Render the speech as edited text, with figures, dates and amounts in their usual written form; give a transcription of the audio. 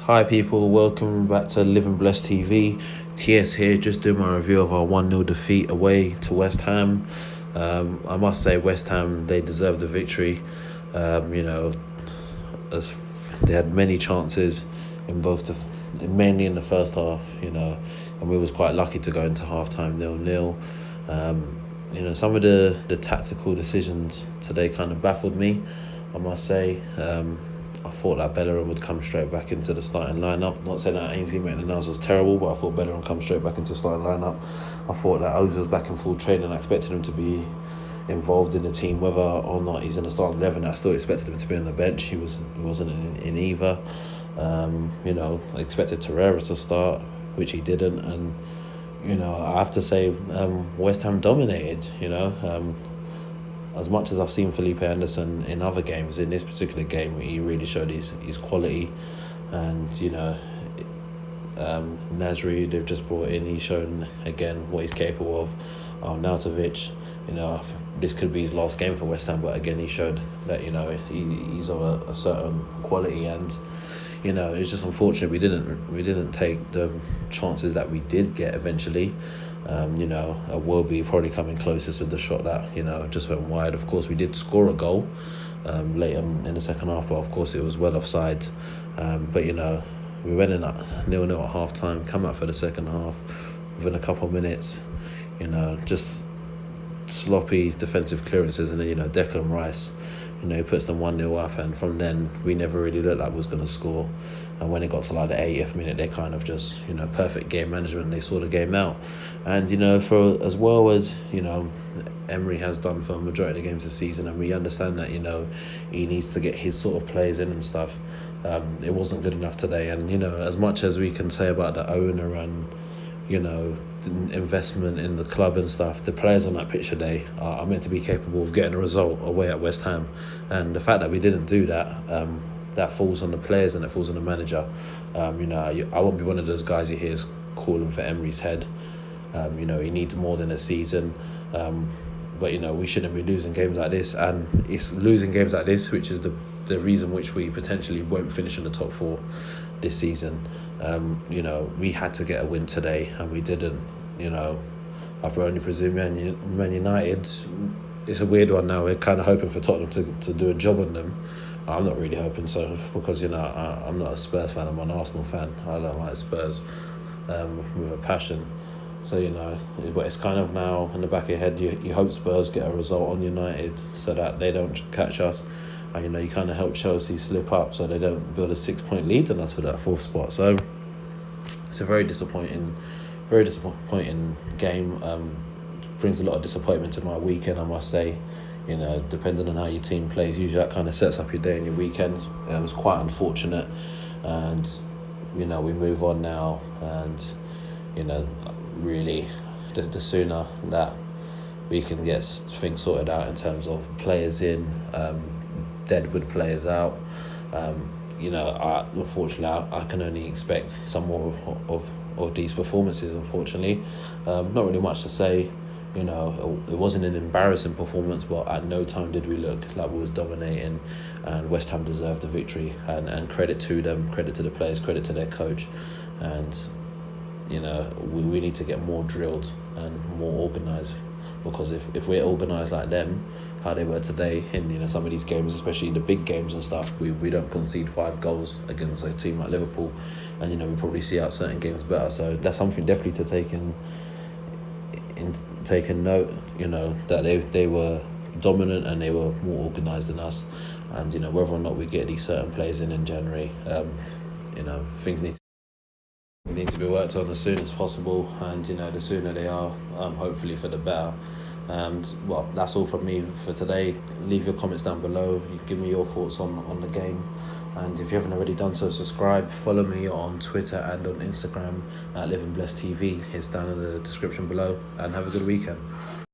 Hi people, welcome back to Live and Bless TV. TS here, just doing my review of our 1-0 defeat away to West Ham. I must say West Ham, they deserve the victory. As they had many chances in mainly in the first half, and we was quite lucky to go into half-time 0-0. Some of the tactical decisions today kind of baffled me, I must say. I thought that Bellerin would come straight back into the starting lineup. Not saying that Ainsley Maitland was terrible, but I thought Bellerin would come straight back into the starting lineup. I thought that Ozil was back in full training. I expected him to be involved in the team, whether or not he's in the starting 11. I still expected him to be on the bench. He wasn't in either. I expected Torreira to start, which he didn't, and I have to say West Ham dominated. As much as I've seen Felipe Anderson in other games, in this particular game, he really showed his quality. And, Nasri, they've just brought in, he's shown again what he's capable of. Nautovic, this could be his last game for West Ham, but again, he showed that, he's of a certain quality. And, it's just unfortunate we didn't take the chances that we did get eventually. Iwobi probably coming closest with the shot that just went wide. Of course, we did score a goal later in the second half, but of course it was well offside. We went in at 0-0 at half time, come out for the second half within a couple of minutes. Just sloppy defensive clearances, and then Declan Rice, he puts them 1-0 up, and from then we never really looked like we was going to score. And when it got to like the 80th minute, they kind of just perfect game management. They saw the game out, and for as well as Emery has done for a majority of the games this season, and we understand that he needs to get his sort of players in and stuff. It wasn't good enough today, and as much as we can say about the owner and the investment in the club and stuff, the players on that pitch today are meant to be capable of getting a result away at West Ham, and the fact that we didn't do that, that falls on the players and it falls on the manager. I won't be one of those guys who hears calling for Emery's head. He needs more than a season, but we shouldn't be losing games like this, and it's losing games like this which is the reason which we potentially won't finish in the top 4 this season. We had to get a win today, and we didn't. I only presume Man United, it's a weird one now. We're kind of hoping for Tottenham to do a job on them. I'm not really hoping so, because I'm not a Spurs fan. I'm an Arsenal fan. I don't like Spurs with a passion. So but it's kind of now in the back of your head. You hope Spurs get a result on United so that they don't catch us. And you kind of help Chelsea slip up so they don't build a 6-point lead on us for that 4th spot. So it's a very disappointing game. Brings a lot of disappointment to my weekend, I must say. Depending on how your team plays, usually that kind of sets up your day and your weekend. It was quite unfortunate, and we move on now. And really, the sooner that we can get things sorted out in terms of players in, deadwood players out, unfortunately I can only expect some more of these performances, unfortunately. Not really much to say. It wasn't an embarrassing performance, but at no time did we look like we was dominating, and West Ham deserved the victory, and credit to them, credit to the players, credit to their coach. And we need to get more drilled and more organised, because if we're organised like them, how they were today in some of these games, especially the big games and stuff, we don't concede 5 goals against a team like Liverpool, and we probably see out certain games better. So that's something definitely to take in note, that they were dominant and they were more organised than us. And whether or not we get these certain players in January, things need to be worked on as soon as possible, and the sooner they are, hopefully for the better. And well, that's all from me for today. Leave your comments down below. Give me your thoughts on the game, and if you haven't already done so, subscribe. Follow me on Twitter and on Instagram at Live and Bless TV. It's down in the description below, and have a good weekend.